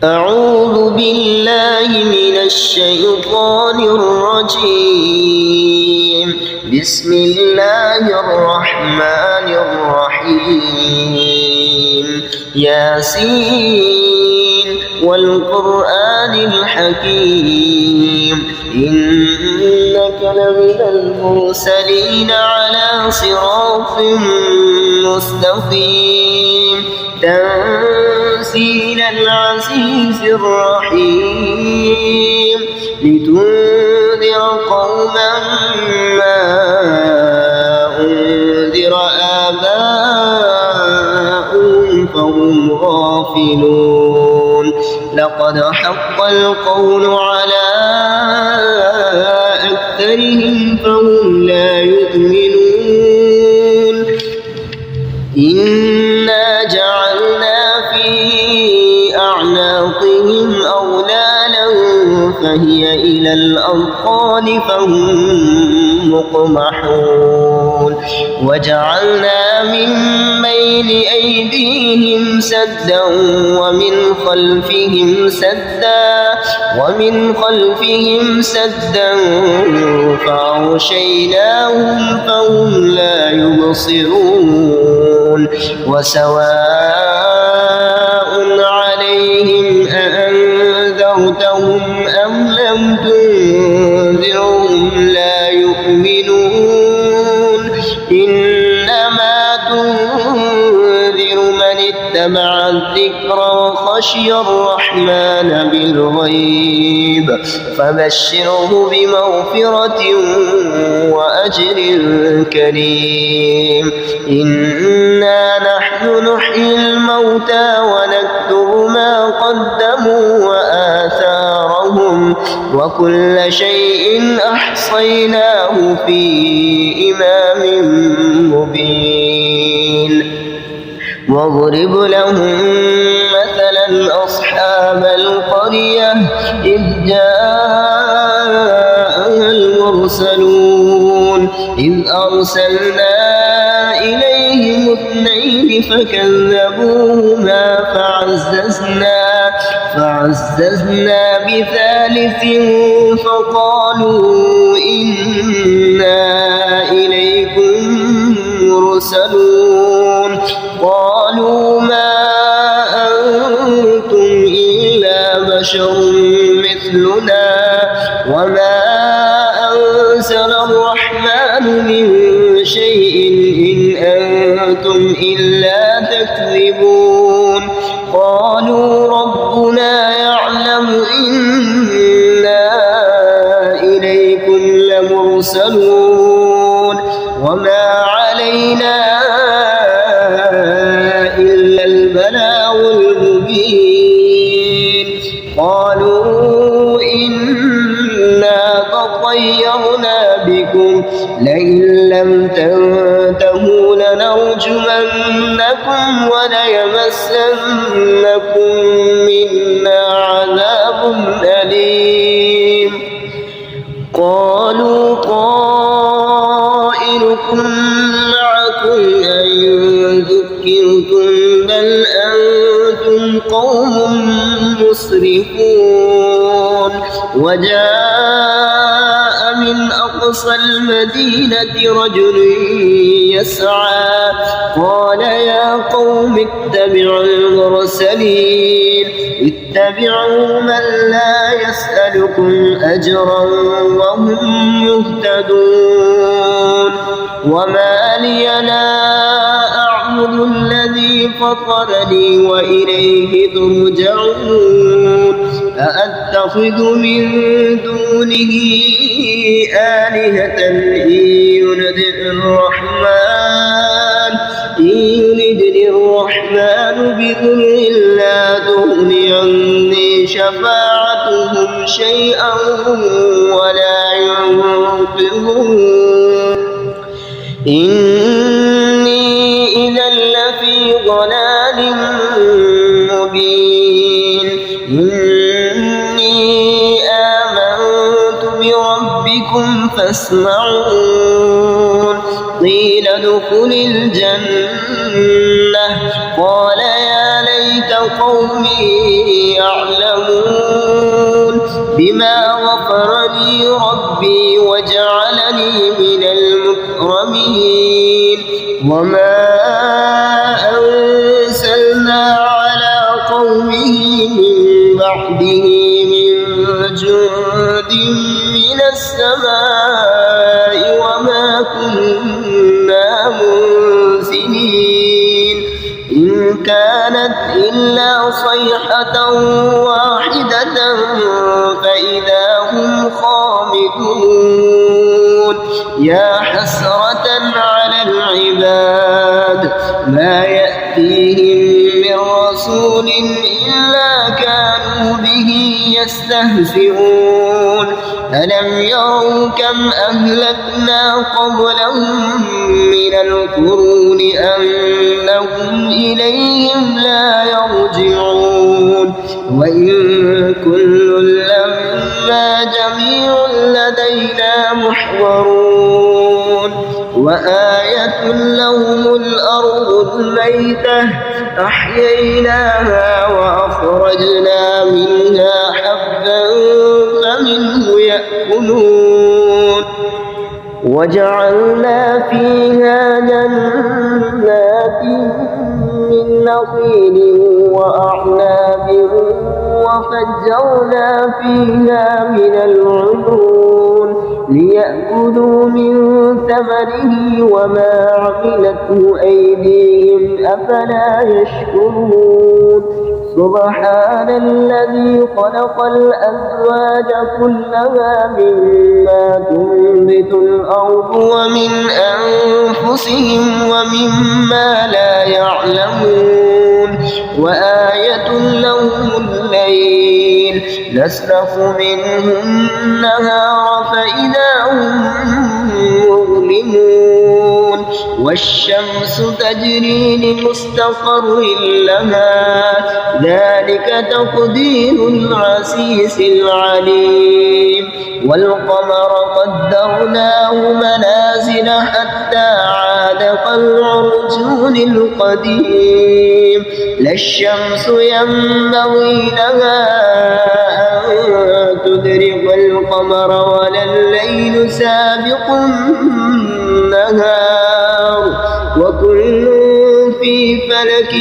أعوذ بالله من الشيطان الرجيم. بسم الله الرحمن الرحيم. ياسين والقرآن الحكيم إنك لمن المرسلين على صراط مستقيم تنزيل العزيز الرحيم لتنذر قوما ما أنذر آباؤهم فهم غافلون لقد حق القول على أكثرهم فهم لا يؤمنون إنا جعلنا في أعناقهم أغلالا فهي إلى الأذقان فهم مقمحون وجعلنا من بين أيديهم سدا ومن خلفهم سدا فأغشيناهم فهم لا يبصرون وسواء عليهم أأنذرتهم أم لم تنذرهم لا يؤمنون إنما تنذر من اتبع الذكر وخشي الرحمن بالغيب فبشره بمغفرة وأجر كريم إنا نحن نحيي الموتى ونكتب ما قدموا وآثارهم وكل شيء أحصيناه في إمام مبين واضرب لهم مثلا أصحاب القرية إذ جاءها المرسلون إذ أرسلنا إليهم اثنين فكذبوهما فعززنا بثالث فقالوا إنا إليكم مرسلون قالوا ما أنتم إلا بشر مثلنا وما أنزل الرحمن من شيء إن أنتم إلا تكذبون قالوا ربنا يعلم إنا إليكم لمرسلون وما علينا إلا البلاغ المبين قالوا إنا تطيرنا بكم لئن لم تنتهوا لنرجمنكم وليمسنكم منا عذاب أليم قالوا طائركم معكم أئن ذكرتم بل أنتم قوم مسرفون وجاء من أقصى المدينة رجل يسعى قال يا قوم اتبعوا المرسلين اتبعوا من لا يسألكم أجرا وهم مهتدون وما لي لا أعبد الذي فطرني وإليه ترجعون أأتخذ من دونه آلهة إن يردني الرحمن بضر لا تغني عني شفاعتهم شيئا ولا ينقذون إني إذا لفي ضلال مبين إني آمنت بربكم فاسمعون قيل ادخل الجنة قال يا ليت قوم يعلمون بما غفر لي ربي وجعلني من المكرمين وما أرسلنا على قومه من بعده من جند من السماء وما كنا منزلين إن كانت إلا صيحة واحدة فإذا هم خامدون يا حسرة على العباد ما يأتيهم من رسول إلا كانوا به يستهزئون ألم يروا كم أهلكنا قبلهم من القرون أنهم إليهم لا يرجعون وإن كل لما جميع لدينا محضرون وآية لهم الأرض الميتة أحييناها وأخرجنا منها حبا فمنه يأكلون وجعلنا فيها جنات من نخيل وأعناب وفجرنا فيها من العيون ليأكلوا من ثمره وما عملته أيديهم أفلا يشكرون سبحان الذي خلق الأزواج كلها مما تنبت الأرض ومن أنفسهم ومما لا يعلمون وآية لهم الليل نسلخ منه النهار فإذا هم مظلمون والشمس تجري لمستقر لها ذلك تقدير العزيز العليم والقمر قدرناه منازل حتى عاد كالعرجون القديم لا الشمس ينبغي لها أن تدرك القمر ولا الليل سابق النهار وكل في فلك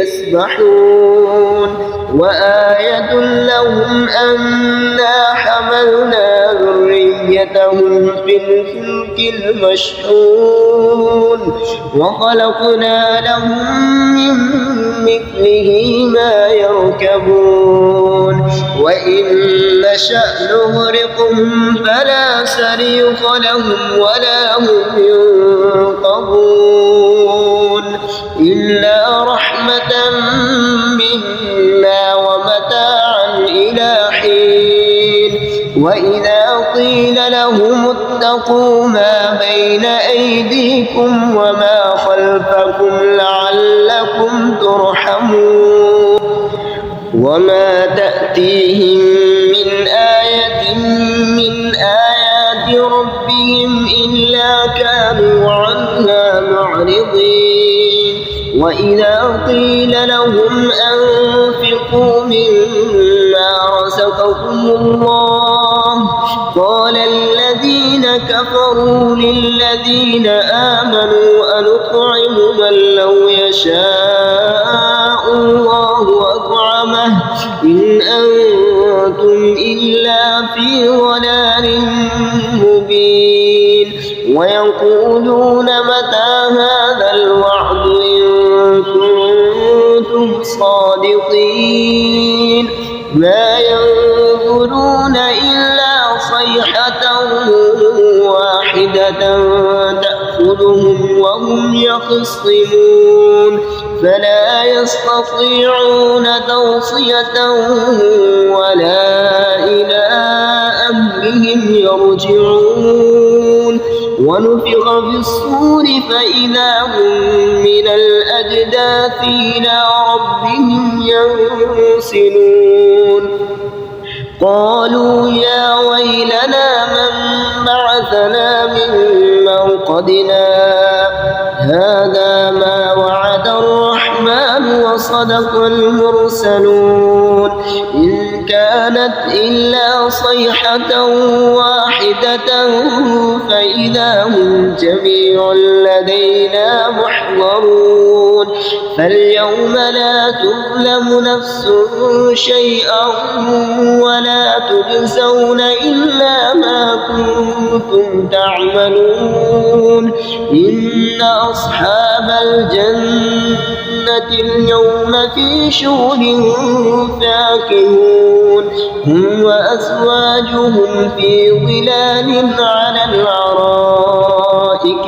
يسبحون وآية لهم أنا حملنا ذريتهم في الفلك المشحون وخلقنا لهم من مثله ما يركبون وإن نشأ نغرقهم فلا صريخ لهم ولا هم ينقذون إلا رحمة منا ومتاعا إلى حين وإذا قيل لهم اتقوا ما بين أيديكم وما خلفكم لعلكم ترحمون وما تأتيهم من آية من آيات ربهم إلا كانوا عنها معرضين وإذا قيل لهم أنفقوا مما رزقكم الله قال الذين كفروا للذين آمنوا أنطعم من لو يشاء الله أطعمه إن أنتم إلا في ضلال مبين ويقولون متى هذا الوعد إن كنتم صادقين ما ينظرون إلا صيحة واحدة تأخذهم وهم يخصمون فلا يستطيعون توصية ولا إلى أهلهم يرجعون ونفخ في الصور فإذا هم من الأجداث إلى ربهم ينسلون قالوا يا ويلنا من بعثنا من مرقدنا هذا ما وعد الرحمن وصدق صدق المرسلون إن كانت إلا صيحة واحدة فإذا هم جميع لدينا محضرون فاليوم لا تظلم نفس شيئا ولا تجزون إلا ما كنتم تعملون إن أصحاب الجنة اليوم في شغل فاكهون هم وأزواجهم في ظلال على الأرائك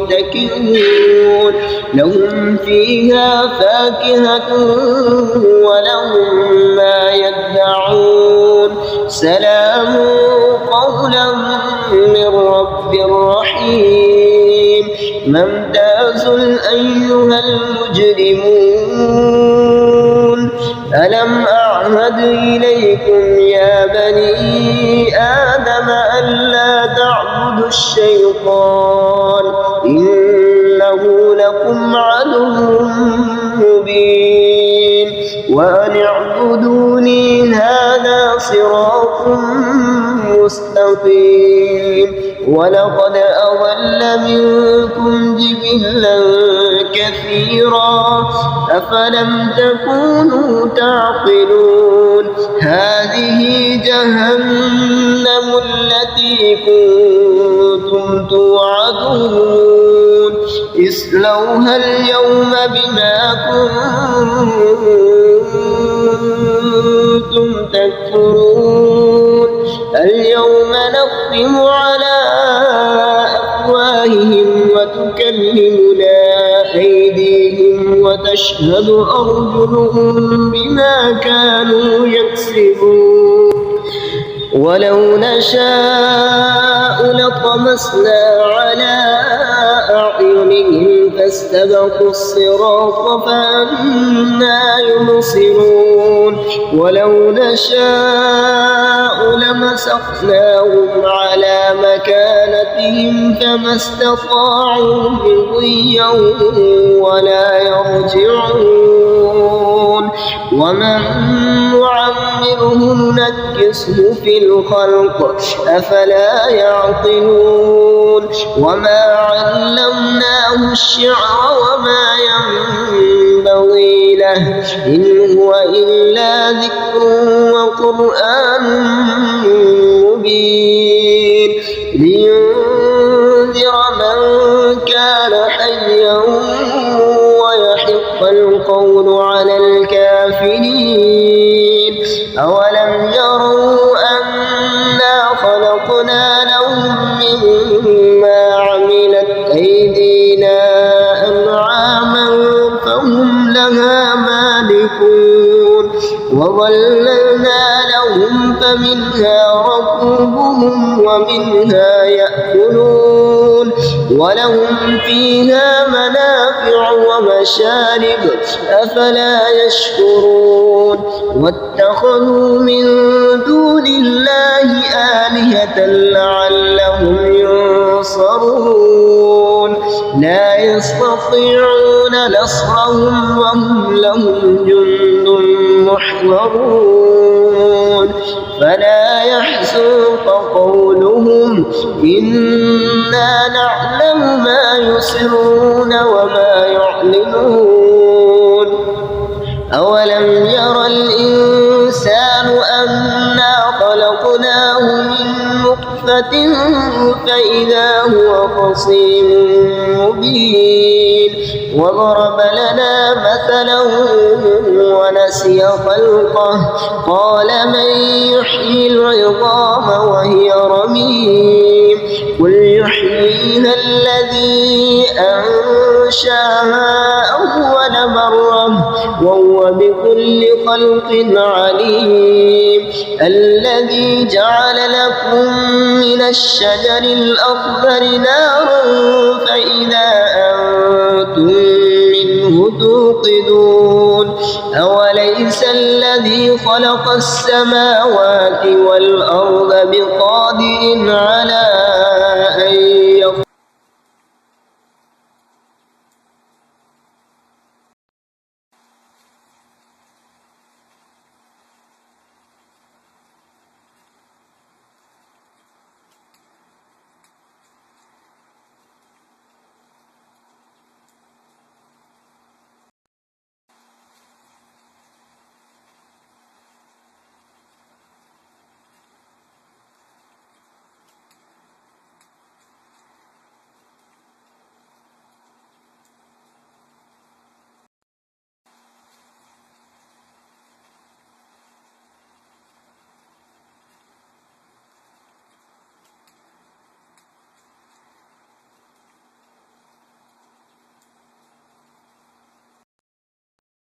متكئون لهم فيها فاكهة ولهم ما يدعون سلام قولا من رب رحيم ممتاز أيها المجرمون ألم أعهد إليكم يا بني آدم ألا تعبدوا الشيطان إنه لكم عدو مبين وأن اعبدوني هذا صراط مستقيم ولقد أضل منكم جبلا كثيرا أفلم تكونوا تعقلون هذه جهنم التي كنتم توعدون اصلوها اليوم بما كنتم تكفرون اليوم نختم على أفواههم وتكلمنا أيديهم وتشهد أرجلهم بما كانوا يكسبون ولو نشاء لطمسنا على أعينهم فاستبقوا الصراط فأنى يبصرون ولو نشاء لمسخناهم على مكانتهم فما استطاعوا مضيا ولا يرجعون ومن نعمره ننكسه في الخلق أفلا يعقلون وما علمناه الشعر وما ينبغي له إن هو إلا ذكر وقرآن مبين لينذر من كان حيا ويحق القول على الكافرين أولم يروا أنا خلقنا لهم مما عملت أيدينا أنعاما فهم لها مالكون وظللنا لهم فمنها ركوبهم ومنها يأكلون ولهم فيها منافع ومشارب أفلا يشكرون واتخذوا من دون الله آلهة لعلهم ينصرون لا يستطيعون نصرهم وهم لهم جند محضرون فلا يحزنك قولهم إنا نعلم ما يسرون وما يعلنون أولم ير الإنسان أنا خلقناه من نطفة فإذا هو خصيم مبين وضرب لنا مثلا ونسي خلقه قال من يحيي العظام وهي رميم قل يحييها الذي أنشاها أول مرة وهو بكل خلق عليم الذي جعل لكم من الشجر الأخضر نارا فإذا أنتم منه توقدون أوليس الذي خلق السماوات والأرض بقادر على